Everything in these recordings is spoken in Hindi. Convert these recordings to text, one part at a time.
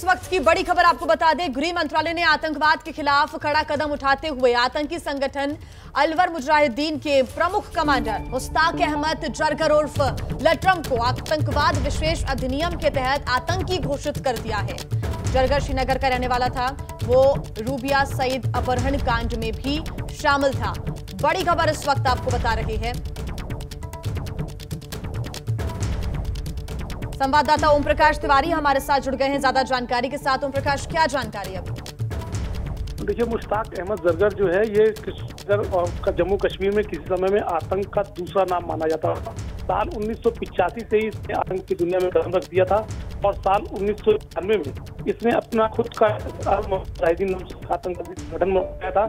इस वक्त की बड़ी खबर आपको बता दें, गृह मंत्रालय ने आतंकवाद के खिलाफ कड़ा कदम उठाते हुए आतंकी संगठन अलवर मुजाहिदीन के प्रमुख कमांडर मुश्ताक अहमद जरगर उर्फ लटरम को आतंकवाद विशेष अधिनियम के तहत आतंकी घोषित कर दिया है। जरगर श्रीनगर का रहने वाला था। वो रूबिया सईद अपहरण कांड में भी शामिल था। बड़ी खबर इस वक्त आपको बता रहे हैं संवाददाता ओम प्रकाश तिवारी हमारे साथ जुड़ गए हैं ज्यादा जानकारी के साथ। ओम प्रकाश, क्या जानकारी अभी? देखिए, मुश्ताक अहमद जरगर जो है ये जम्मू कश्मीर में किसी समय में आतंक का दूसरा नाम माना जाता था। साल 1985 से ही इसने आतंक की दुनिया में कदम रख दिया था और साल 1991 में इसने अपना खुद का मुजाहिदीन आतंकवादी संगठन बनाया था।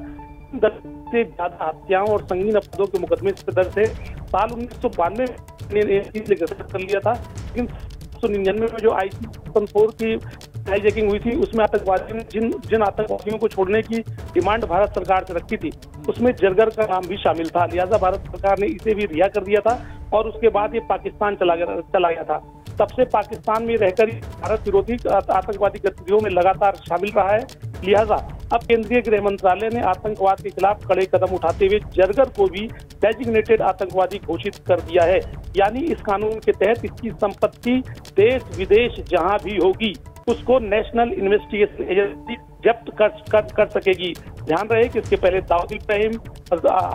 10 से ज्यादा हत्याओं और संगीन अपराधों के मुकदमे इस पर दर्ज थे। साल 1992 में गिरफ्तार कर लिया था, लेकिन 1999 में जो IC-104 की हाईजैकिंग हुई थी उसमें आतंकवादियों ने जिन आतंकवादियों को छोड़ने की डिमांड भारत सरकार से रखी थी उसमें जरगर का नाम भी शामिल था। लिहाजा भारत सरकार ने इसे भी रिहा कर दिया था और उसके बाद ये पाकिस्तान चला गया था। तब से पाकिस्तान में रहकर भारत विरोधी आतंकवादी गतिविधियों में लगातार शामिल रहा है। लिहाजा अब केंद्रीय गृह मंत्रालय ने आतंकवाद के खिलाफ कड़े कदम उठाते हुए जरगर को भी डेजिग्नेटेड आतंकवादी घोषित कर दिया है। यानी इस कानून के तहत इसकी संपत्ति देश विदेश जहां भी होगी उसको नेशनल इन्वेस्टिगेशन एजेंसी जब्त कर सकेगी। ध्यान रहे कि इसके पहले दाऊद इब्राहिम,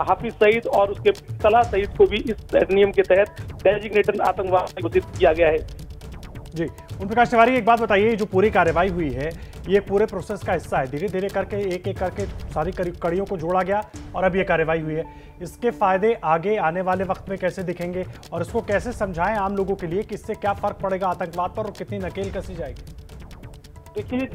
हाफिज सईद और उसके तलहा सईद को भी इस अधिनियम के तहत डेजिग्नेटेड आतंकवादी घोषित किया गया है। जी ओम प्रकाश तिवारी, एक बात बताइए, जो पूरी कार्रवाई हुई है ये पूरे प्रोसेस का हिस्सा है? धीरे धीरे करके एक एक करके सारी कड़ियों को जोड़ा गया और अब ये कार्रवाई हुई है। इसके फायदे आगे आने वाले वक्त में कैसे दिखेंगे और इसको कैसे समझाएं आम लोगों के लिए कि इससे क्या फर्क पड़ेगा आतंकवाद पर और कितनी नकेल कसी जाएगी? देखिए,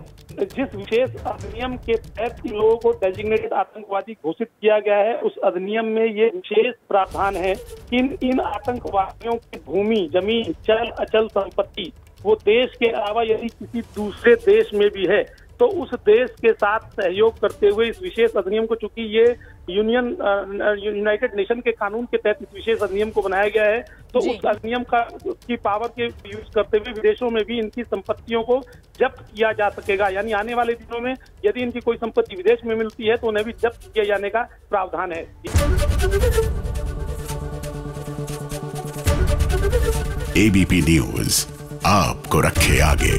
जिस विशेष अधिनियम के तहत लोगों को डेजिग्नेटेड आतंकवादी घोषित किया गया है उस अधिनियम में ये विशेष प्रावधान है कि इन आतंकवादियों की भूमि, जमीन, चल अचल संपत्ति वो देश के अलावा यदि किसी दूसरे देश में भी है तो उस देश के साथ सहयोग करते हुए इस विशेष अधिनियम को, चूंकि ये यूनाइटेड नेशन के कानून के तहत इस विशेष अधिनियम को बनाया गया है, तो उस अधिनियम की पावर के यूज करते हुए विदेशों में भी इनकी संपत्तियों को जब्त किया जा सकेगा। यानी आने वाले दिनों में यदि इनकी कोई संपत्ति विदेश में मिलती है तो उन्हें भी जब्त किए जाने का प्रावधान है। ABP न्यूज आपको रखे आगे।